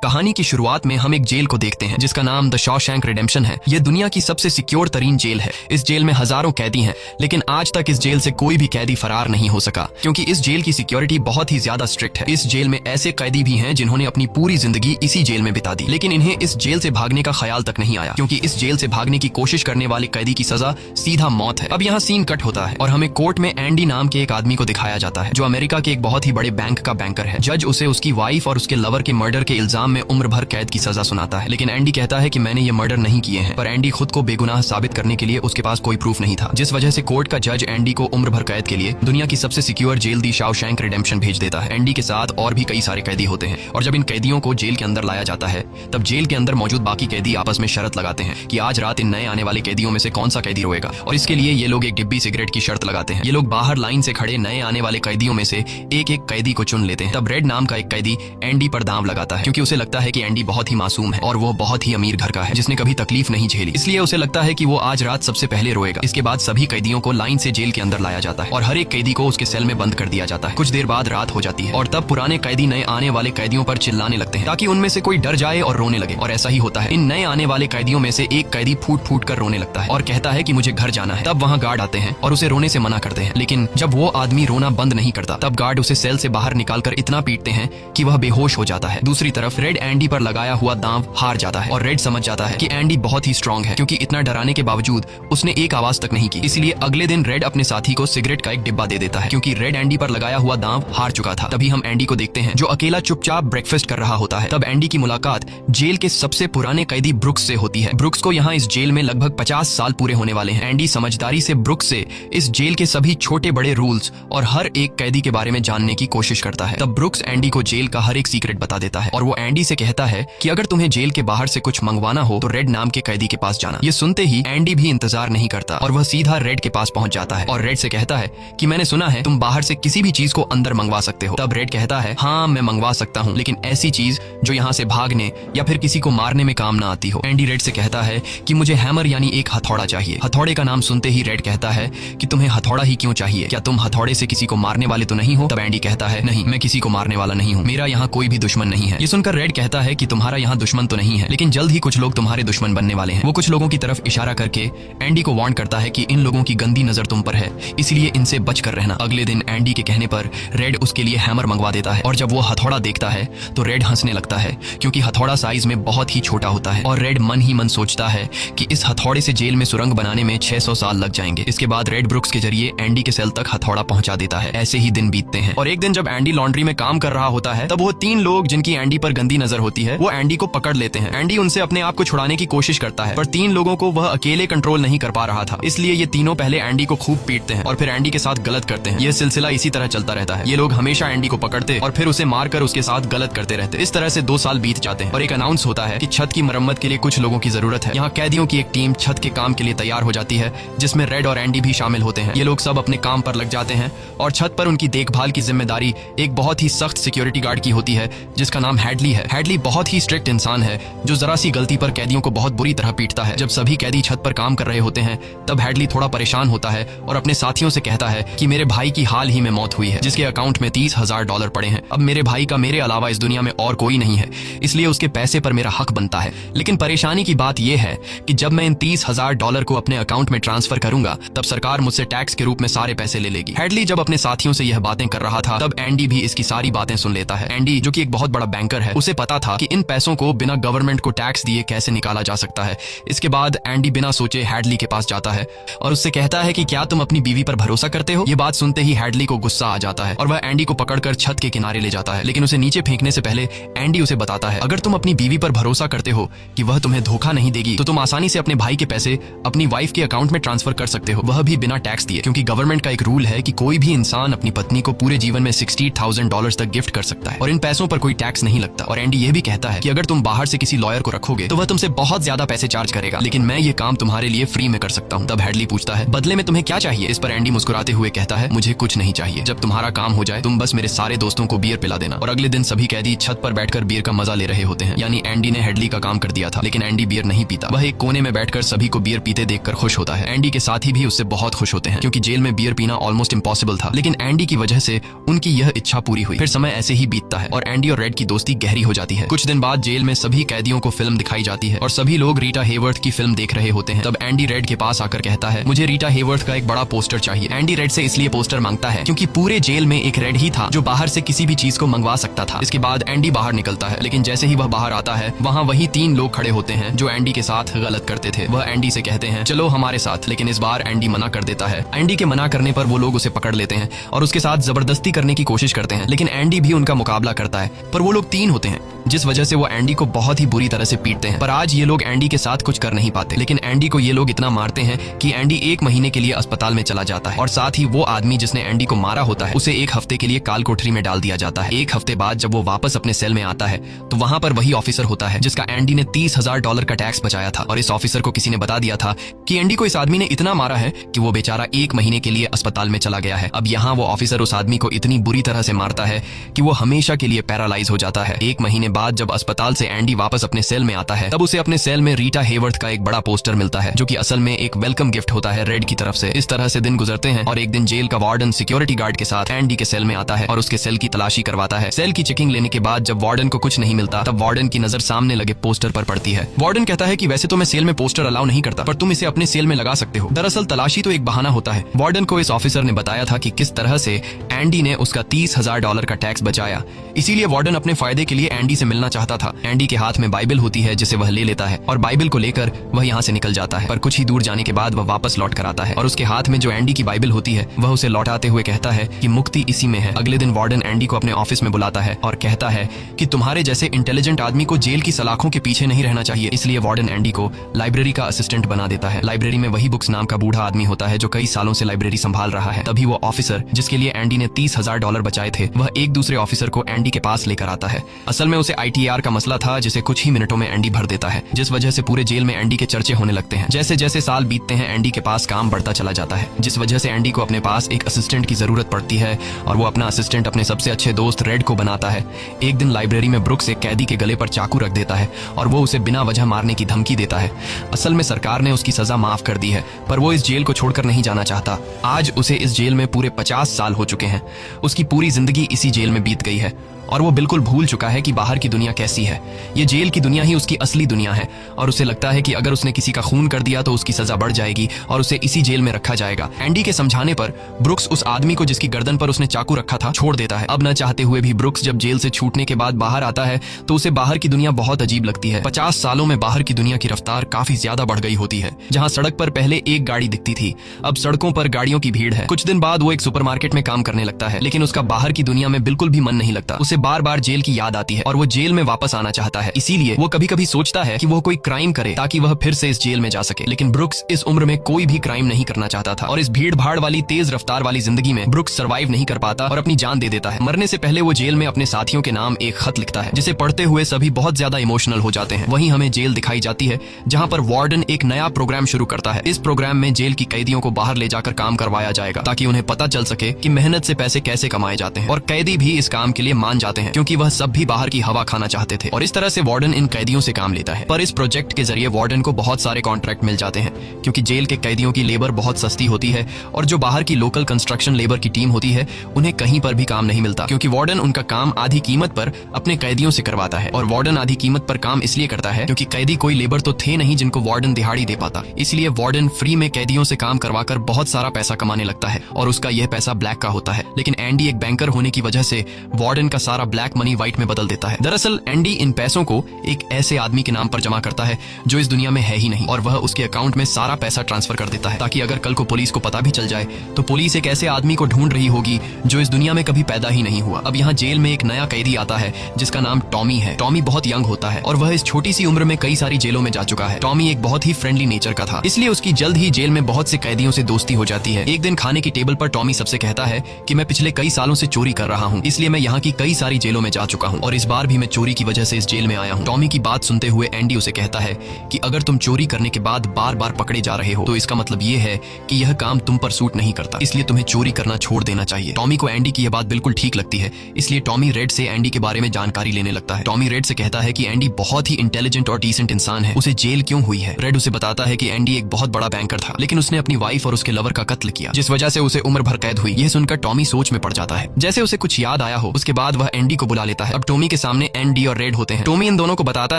कहानी की शुरुआत में हम एक जेल को देखते हैं जिसका नाम द शॉशैंक रिडेम्पशन है। यह दुनिया की सबसे सिक्योर तरीन जेल है। इस जेल में हजारों कैदी हैं, लेकिन आज तक इस जेल से कोई भी कैदी फरार नहीं हो सका क्योंकि इस जेल की सिक्योरिटी बहुत ही ज्यादा स्ट्रिक्ट है। इस जेल में ऐसे कैदी भी हैं जिन्होंने अपनी पूरी जिंदगी इसी जेल में बिता दी, लेकिन इन्हें इस जेल से भागने का ख्याल तक नहीं आया क्योंकि इस जेल से भागने की कोशिश करने वाले कैदी की सजा सीधा मौत है। अब यहाँ सीन कट होता है और हमें कोर्ट में एंडी नाम के एक आदमी को दिखाया जाता है जो अमेरिका के एक बहुत ही बड़े बैंक का बैंकर है। जज उसे उसकी वाइफ और उसके लवर के मर्डर के इल्जाम में उम्र भर कैद की सजा सुनाता है, लेकिन एंडी कहता है कि मैंने ये मर्डर नहीं किए हैं। पर एंडी खुद को बेगुनाह साबित करने के लिए उसके पास कोई प्रूफ नहीं था, जिस वजह से कोर्ट का जज एंडी को उम्र भर कैद के लिए दुनिया की सबसे सिक्योर जेल दी शॉशैंक रिडेम्पशन भेज देता है। एंडी के साथ और भी कई सारे कैदी होते हैं और जब इन कैदियों को जेल के अंदर लाया जाता है तब जेल के अंदर मौजूद बाकी कैदी आपस में शर्त लगाते हैं कि आज रात इन नए आने वाले कैदियों में से कौन सा कैदी रोएगा, और इसके लिए ये लोग एक डिब्बी सिगरेट की शर्त लगाते हैं। ये लोग बाहर लाइन से खड़े नए आने वाले कैदियों में से एक एक कैदी को चुन लेते हैं। तब रेड नाम का एक कैदी एंडी पर दांव लगाता है क्योंकि उसे लगता है कि एंडी बहुत ही मासूम है और वो बहुत ही अमीर घर का है जिसने कभी तकलीफ नहीं झेली, इसलिए उसे लगता है कि वो आज रात सबसे पहले रोएगा। इसके बाद सभी कैदियों को लाइन से जेल के अंदर लाया जाता है और हर एक कैदी को उसके सेल में बंद कर दिया जाता है। कुछ देर बाद रात हो जाती है और तब पुराने कैदी नए आने वाले कैदियों पर चिल्लाने लगते हैं ताकि उनमें से कोई डर जाए और रोने लगे, और ऐसा ही होता है। इन नए आने वाले कैदियों में से एक कैदी फूट फूट कर रोने लगता है और कहता है कि मुझे घर जाना है। तब वहाँ गार्ड आते हैं और उसे रोने से मना करते हैं, लेकिन जब वो आदमी रोना बंद नहीं करता तब गार्ड उसे सेल से बाहर निकालकर इतना पीटते हैं कि वह बेहोश हो जाता है। दूसरी तरफ रेड एंडी पर लगाया हुआ दांव हार जाता है और रेड समझ जाता है कि एंडी बहुत ही स्ट्रांग है क्योंकि इतना डराने के बावजूद उसने एक आवाज तक नहीं की। इसलिए अगले दिन रेड अपने साथी को सिगरेट का एक डिब्बा दे देता है क्योंकि रेड एंडी पर लगाया हुआ दांव हार चुका था। तभी हम एंडी को देखते हैं जो अकेला चुपचाप ब्रेकफास्ट कर रहा होता है। तब एंडी की मुलाकात जेल के सबसे पुराने कैदी ब्रुक्स से होती है। ब्रुक्स को यहाँ इस जेल में लगभग 50 साल पूरे होने वाले हैं। एंडी समझदारी से ब्रुक्स से इस जेल के सभी छोटे बड़े रूल्स और हर एक कैदी के बारे में जानने की कोशिश करता है। तब ब्रुक्स एंडी को जेल का हर एक सीक्रेट बता देता है और वो एंडी से कहता है कि अगर तुम्हें जेल के बाहर से कुछ मंगवाना हो तो रेड नाम के कैदी के पास जाना। ये सुनते ही एंडी भी इंतजार नहीं करता और वह सीधा रेड के पास पहुंच जाता है और रेड से कहता है कि मैंने सुना है तुम बाहर से किसी भी चीज को अंदर मंगवा सकते हो। तब रेड कहता है हाँ मैं मंगवा सकता हूँ, लेकिन ऐसी चीज जो यहाँ से भागने या फिर किसी को मारने में काम ना आती हो। एंडी रेड से कहता है कि मुझे हैमर यानी एक हथौड़ा चाहिए। हथौड़े का नाम सुनते ही रेड कहता है कि तुम्हें हथौड़ा ही क्यों चाहिए, क्या तुम हथौड़े से किसी को मारने वाले तो नहीं हो? तब एंडी कहता है नहीं, मैं किसी को मारने वाला नहीं हूँ, मेरा यहाँ कोई भी दुश्मन नहीं है। ये सुनकर रेड कहता है कि तुम्हारा यहाँ दुश्मन तो नहीं है, लेकिन जल्द ही कुछ लोग तुम्हारे दुश्मन बनने वाले हैं। वो कुछ लोगों की तरफ इशारा करके एंडी को वार्न करता है कि इन लोगों की गंदी नजर तुम पर है, इसलिए इनसे बच कर रहना। अगले दिन एंडी के कहने पर रेड उसके लिए हैमर मंगवा देता है और जब वो हथौड़ा देखता है तो रेड हंसने लगता है क्योंकि हथौड़ा साइज में बहुत ही छोटा होता है और रेड मन ही मन सोचता है कि इस हथौड़े से जेल में सुरंग बनाने में 600 साल लग जाएंगे। इसके बाद रेड ब्रुक्स के जरिए एंडी के सेल तक हथौड़ा पहुंचा देता है। ऐसे ही दिन बीतते हैं और एक दिन जब एंडी लॉन्ड्री में काम कर रहा होता है तब वो 3 लोग जिनकी एंडी पर गंदी नजर होती है वो एंडी को पकड़ लेते हैं। एंडी उनसे अपने आप को छुड़ाने की कोशिश करता है पर 3 लोगों को वह अकेले कंट्रोल नहीं कर पा रहा था, इसलिए ये तीनों पहले एंडी को खूब पीटते हैं और फिर एंडी के साथ गलत करते हैं। यह सिलसिला इसी तरह चलता रहता है। ये लोग हमेशा एंडी को पकड़ते और फिर उसे मारकर उसके साथ गलत करते रहते। इस तरह से 2 साल बीत जाते हैं और एक अनाउंस होता है कि छत की मरम्मत के लिए कुछ लोगों की जरूरत है। यहाँ कैदियों की एक टीम छत के काम के लिए तैयार हो जाती है जिसमें रेड और एंडी भी शामिल होते हैं। ये लोग सब अपने काम पर लग जाते हैं और छत पर उनकी देखभाल की जिम्मेदारी एक बहुत ही सख्त सिक्योरिटी गार्ड की होती है जिसका नाम हैडली है। हैडली बहुत ही स्ट्रिक्ट इंसान है जो जरा सी गलती पर कैदियों को बहुत बुरी तरह पीटता है। जब सभी कैदी छत पर काम कर रहे होते हैं तब हैडली थोड़ा परेशान होता है और अपने साथियों से कहता है कि मेरे भाई की हाल ही में मौत हुई है जिसके अकाउंट में $30,000 पड़े हैं। अब मेरे भाई का मेरे अलावा इस दुनिया में और कोई नहीं है, इसलिए उसके पैसे पर मेरा हक बनता है। लेकिन परेशानी की बात यह है कि जब मैं इन $30,000 को अपने अकाउंट में ट्रांसफर करूंगा तब सरकार मुझसे टैक्स के रूप में सारे पैसे ले लेगी। हैडली जब अपने साथियों से यह बातें कर रहा था तब एंडी भी इसकी सारी बातें सुन लेता है। एंडी जो कि एक बहुत बड़ा बैंकर है उसे पता था कि इन पैसों को बिना गवर्नमेंट को टैक्स दिए कैसे निकाला जा सकता है। इसके बाद एंडी बिना सोचे हैडली के पास जाता है और उससे कहता है कि क्या तुम अपनी बीवी पर भरोसा करते हो? ये बात सुनते ही हैडली को गुस्सा आ जाता है और वह एंडी को पकड़कर छत के किनारे ले जाता है, लेकिन उसे नीचे फेंकने से पहले एंडी उसे बताता है अगर तुम अपनी बीवी पर भरोसा करते हो कि वह तुम्हें धोखा नहीं देगी तो तुम आसानी से अपने भाई के पैसे अपनी वाइफ के अकाउंट में ट्रांसफर कर सकते हो, वह भी बिना टैक्स दिए, क्योंकि गवर्नमेंट का एक रूल है कि कोई भी इंसान अपनी पत्नी को पूरे जीवन में $60,000 तक गिफ्ट कर सकता है और इन पैसों पर कोई टैक्स नहीं लगता। और एंडी यह भी कहता है कि अगर तुम बाहर से किसी लॉयर को रखोगे तो वह तुमसे बहुत ज्यादा पैसे चार्ज करेगा, लेकिन मैं ये काम तुम्हारे लिए फ्री में कर सकता हूँ। तब हैडली पूछता है बदले में तुम्हें क्या चाहिए? इस पर एंडी मुस्कुराते हुए कहता है मुझे कुछ नहीं चाहिए, जब तुम्हारा काम हो जाए तुम बस मेरे सारे दोस्तों को बियर पिला देना। और अगले दिन सभी कैदी छत पर बैठकर बियर का मजा ले रहे होते हैं, यानी एंडी ने हैडली का काम कर दिया था। लेकिन एंडी बियर नहीं पीता, वह एक कोने में बैठकर सभी को बियर पीते देखकर खुश होता है। एंडी के साथी भी उससे बहुत खुश होते हैं क्योंकि जेल में बियर पीना ऑलमोस्ट इम्पॉसिबल था, लेकिन एंडी की वजह से उनकी यह इच्छा पूरी हुई। फिर समय ऐसे ही बीतता है और एंडी और रेड की दोस्ती गहरी हो जाती है। कुछ दिन बाद जेल में सभी कैदियों को फिल्म दिखाई जाती है और सभी लोग रीटा हेवर्थ की फिल्म देख रहे होते हैं। तब एंडी रेड के पास आकर कहता है, मुझे रीटा हेवर्थ का एक बड़ा पोस्टर चाहिए। एंडी रेड से इसलिए पोस्टर मांगता है क्योंकि पूरे जेल में एक रेड ही था जो बाहर से किसी भी चीज को मंगवा सकता था। इसके बाद एंडी बाहर निकलता है, लेकिन जैसे ही वह बाहर आता है वहाँ वही 3 लोग खड़े होते हैं जो एंडी के साथ गलत करते थे। वह एंडी से कहते हैं, चलो हमारे साथ, लेकिन इस बार एंडी मना कर देता है। एंडी के मना करने पर वो लोग उसे पकड़ लेते हैं और उसके साथ जबरदस्ती करने की कोशिश करते हैं, लेकिन एंडी भी उनका मुकाबला करता है। पर वो लोग 3 होते हैं, जिस वजह से वो एंडी को बहुत ही बुरी तरह से पीटते हैं। पर आज ये लोग एंडी के साथ कुछ कर नहीं पाते, लेकिन एंडी को ये लोग इतना मारते हैं कि एंडी 1 महीने के लिए अस्पताल में चला जाता है और साथ ही वो आदमी जिसने एंडी को मारा होता है उसे 1 हफ्ते के लिए काल कोठरी में डाल दिया जाता है। 1 हफ्ते बाद जब वो वापस अपने सेल में आता है तो वहां पर वही ऑफिसर होता है जिसका एंडी ने $30,000 का टैक्स बचाया था। और इस ऑफिसर को किसी ने बता दिया था कि एंडी को इस आदमी ने इतना मारा है कि वो बेचारा 1 महीने के लिए अस्पताल में चला गया है। अब यहाँ वो ऑफिसर उस आदमी को इतनी बुरी तरह से मारता है कि वो हमेशा के लिए पैरालाइज हो जाता है। 1 महीने बाद जब अस्पताल से एंडी वापस अपने सेल में आता है तब उसे अपने सेल में रीटा हेवर्थ का एक बड़ा पोस्टर मिलता है जो कि असल में एक वेलकम गिफ्ट होता है रेड की तरफ से। इस तरह से दिन गुजरते हैं और एक दिन जेल का वार्डन सिक्योरिटी गार्ड के साथ एंडी के सेल में आता है और उसके सेल की तलाशी करवाता है। सेल की चेकिंग लेने के बाद जब वार्डन को कुछ नहीं मिलता तब वार्डन की नजर सामने लगे पोस्टर पर पड़ती है। वार्डन कहता है कि वैसे तो मैं सेल में पोस्टर अलाउ नहीं करता, पर तुम इसे अपने सेल में लगा सकते हो। दरअसल तलाशी तो एक बहाना होता है। वार्डन को इस ऑफिसर ने बताया था कि किस तरह से एंडी ने उसका $30,000 का टैक्स बचाया, इसीलिए वार्डन अपने फायदे के लिए एंडी से मिलना चाहता था। एंडी के हाथ में बाइबल होती है जिसे वह ले लेता है और बाइबल को लेकर वह यहाँ से निकल जाता है। पर कुछ ही दूर जाने के बाद वह वापस लौट कर आता है और उसके हाथ में जो एंडी की बाइबल होती है वह उसे लौटाते हुए कहता है कि मुक्ति इसी में है। अगले दिन वार्डन एंडी को अपने ऑफिस में बुलाता है और कहता है कि तुम्हारे जैसे इंटेलिजेंट आदमी को जेल की सलाखों के पीछे नहीं रहना चाहिए। इसलिए वार्डन एंडी को लाइब्रेरी का असिस्टेंट बना देता है। लाइब्रेरी में वही बुक्स नाम का बूढ़ा आदमी होता है जो कई सालों से लाइब्रेरी संभाल रहा है। तभी वो ऑफिसर जिसके लिए एंडी ने $30,000 बचाए थे वह एक दूसरे ऑफिसर को एंडी के पास लेकर आता है। असल में उसे ITR का मसला था जिसे कुछ ही मिनटों में एंडी भर देता है, जिस वजह से पूरे जेल में एंडी के चर्चे होने लगते हैं। जैसे जैसे साल बीतते हैं एंडी के पास काम बढ़ता चला जाता है, जिस वजह से एंडी को अपने पास एक असिस्टेंट की जरूरत पड़ती है और वो अपना असिस्टेंट अपने सबसे अच्छे दोस्त रेड को बनाता है। एक दिन लाइब्रेरी में ब्रुक्स एक कैदी के गले पर चाकू रख देता है और वो उसे बिना वजह मारने की धमकी देता है। असल में सरकार ने उसकी सजा माफ कर दी है, पर वो इस जेल को छोड़कर नहीं जाना चाहता। आज उसे इस जेल में पूरे 50 साल हो चुके हैं। उसकी पूरी जिंदगी इसी जेल में बीत गई है और वो बिल्कुल भूल चुका है कि बाहर की दुनिया कैसी है। ये जेल की दुनिया ही उसकी असली दुनिया है और उसे लगता है कि अगर उसने किसी का खून कर दिया तो उसकी सजा बढ़ जाएगी और उसे इसी जेल में रखा जाएगा। एंडी के समझाने पर ब्रुक्स उस आदमी को जिसकी गर्दन पर उसने चाकू रखा था छोड़ देता है। अब न चाहते हुए भी ब्रुक्स जब जेल से छूटने के बाद बाहर आता है तो उसे बाहर की दुनिया बहुत अजीब लगती है। 50 सालों में बाहर की दुनिया की रफ्तार काफी ज्यादा बढ़ गई होती है। जहाँ सड़क पर पहले एक गाड़ी दिखती थी अब सड़कों पर गाड़ियों की भीड़ है। कुछ दिन बाद वो एक सुपरमार्केट में काम करने लगता है, लेकिन उसका बाहर की दुनिया में बिल्कुल भी मन नहीं लगता। उसे बार बार जेल की याद आती है और वो जेल में वापस आना चाहता है। इसीलिए वो कभी कभी सोचता है कि वो कोई क्राइम करे ताकि वह फिर से इस जेल में जा सके। लेकिन ब्रुक्स इस उम्र में कोई भी क्राइम नहीं करना चाहता था और इस भीड़ भाड़ वाली तेज रफ्तार वाली जिंदगी में ब्रुक्स सर्वाइव नहीं कर पाता और अपनी जान दे देता है। मरने से पहले वो जेल में अपने साथियों के नाम एक खत लिखता है जिसे पढ़ते हुए सभी बहुत ज्यादा इमोशनल हो जाते हैं। वहीं हमें जेल दिखाई जाती है जहाँ पर वार्डन एक नया प्रोग्राम शुरू करता है। इस प्रोग्राम में जेल की कैदियों को बाहर ले जाकर काम करवाया जाएगा ताकि उन्हें पता चल सके कि मेहनत से पैसे कैसे कमाए जाते हैं। और कैदी भी इस काम के लिए मान जाते हैं क्योंकि वह सब भी बाहर की हवा खाना चाहते थे और इस तरह से वार्डन इन कैदियों से काम लेता है। पर इस प्रोजेक्ट के जरिए वार्डन को बहुत सारे कॉन्ट्रैक्ट मिल जाते हैं क्योंकि जेल के कैदियों की लेबर बहुत सस्ती होती है और जो बाहर की लोकल कंस्ट्रक्शन लेबर की टीम होती है उन्हें कहीं पर भी काम नहीं मिलता क्योंकि वार्डन उनका काम आधी कीमत पर अपने कैदियों से करवाता है। और वार्डन आधी कीमत पर काम इसलिए करता है क्योंकि कैदी कोई लेबर तो थे नहीं जिनको वार्डन दिहाड़ी दे पाता। इसलिए वार्डन फ्री में कैदियों से काम करवाकर बहुत सारा पैसा कमाने लगता है और उसका यह पैसा ब्लैक का होता है। लेकिन एंडी एक बैंकर होने की वजह से वार्डन का सारा ब्लैक मनी व्हाइट में बदल देता है। दरअसल एंडी इन पैसों को एक ऐसे आदमी के नाम पर जमा करता है जो इस दुनिया में है ही नहीं और वह उसके अकाउंट में सारा पैसा ट्रांसफर कर देता है ताकि अगर कल को पुलिस को पता भी चल जाए तो पुलिस एक ऐसे आदमी को ढूंढ रही होगी जो इस दुनिया में कभी पैदा ही नहीं हुआ। अब यहाँ जेल में एक नया कैदी आता है जिसका नाम टॉमी है। टॉमी बहुत यंग होता है और वह इस छोटी सी उम्र में कई सारी जेलों में जा चुका है। टॉमी एक बहुत ही फ्रेंडली नेचर का था, इसलिए उसकी जल्द ही जेल में बहुत से कैदियों से दोस्ती हो जाती है। एक दिन खाने की टेबल पर टॉमी सबसे कहता है कि मैं पिछले कई सालों से चोरी कर रहा हूँ, इसलिए मैं यहाँ की कई सारी जेलों में जा चुका हूँ और इस बार भी मैं चोरी की वजह से इस जेल में आया हूँ। टॉमी की बात सुनते हुए एंडी उसे कहता है कि अगर तुम चोरी करने के बाद बार बार पकड़े जा रहे हो तो इसका मतलब ये है कि यह काम तुम पर सूट नहीं करता, इसलिए तुम्हें चोरी करना छोड़ देना चाहिए। टॉमी को एंडी की यह बात बिल्कुल ठीक लगती है, इसलिए टॉमी रेड से एंडी के बारे में जानकारी लेने लगता है। टॉमी रेड से कहता है कि एंडी बहुत ही इंटेलिजेंट और डिसेंट इंसान है, उसे जेल क्यों हुई है। रेड उसे बताता है कि एंडी एक बहुत बड़ा बैंकर था लेकिन उसने अपनी वाइफ और उसके लवर का कत्ल किया जिस वजह से उसे उम्र भर कैद हुई। यह सुनकर टॉमी सोच में पड़ जाता है। जैसे उसे कुछ याद आया हो उसके बाद वह वह एंडी को बुला लेता है। अब टॉमी के सामने एंडी और रेड होते हैं। टॉमी इन दोनों को बताता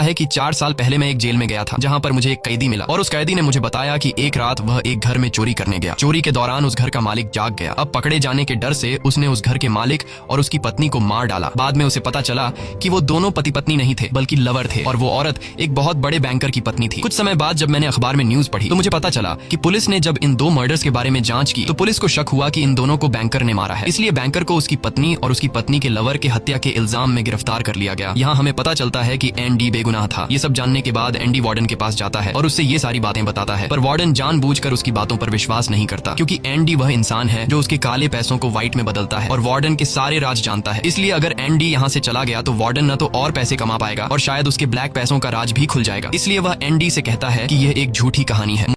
है कि 4 साल पहले मैं एक जेल में गया था जहाँ पर मुझे एक कैदी मिला और उस कैदी ने मुझे बताया कि एक रात वह एक घर में चोरी करने गया। चोरी के दौरान उस घर का मालिक जाग गया। अब पकड़े जाने के डर से उसने उस घर के मालिक और उसकी पत्नी को मार डाला। बाद में उसे पता चला कि वो दोनों पति पत्नी नहीं थे बल्कि लवर थे और वो औरत एक बहुत बड़े बैंकर की पत्नी थी। कुछ समय बाद जब मैंने अखबार में न्यूज पढ़ी तो मुझे पता चला कि पुलिस ने जब इन 2 मर्डर्स के बारे में जांच की तो पुलिस को शक हुआ कि इन दोनों को बैंकर ने मारा है। इसलिए बैंकर को उसकी पत्नी और उसकी पत्नी के लवर के हत्या के इल्जाम में गिरफ्तार कर लिया गया। यहाँ हमें पता चलता है कि एंडी बेगुनाह था। ये सब जानने के बाद एंडी वार्डन के पास जाता है और उससे ये सारी बातें बताता है, पर वार्डन जानबूझकर उसकी बातों पर विश्वास नहीं करता क्योंकि एंडी वह इंसान है जो उसके काले पैसों को व्हाइट में बदलता है और वार्डन के सारे राज जानता है। इसलिए अगर एंडी यहाँ से चला गया तो वार्डन न तो और पैसे कमा पाएगा और शायद उसके ब्लैक पैसों का राज भी खुल जाएगा। इसलिए वह एंडी से कहता है कि यह एक झूठी कहानी है।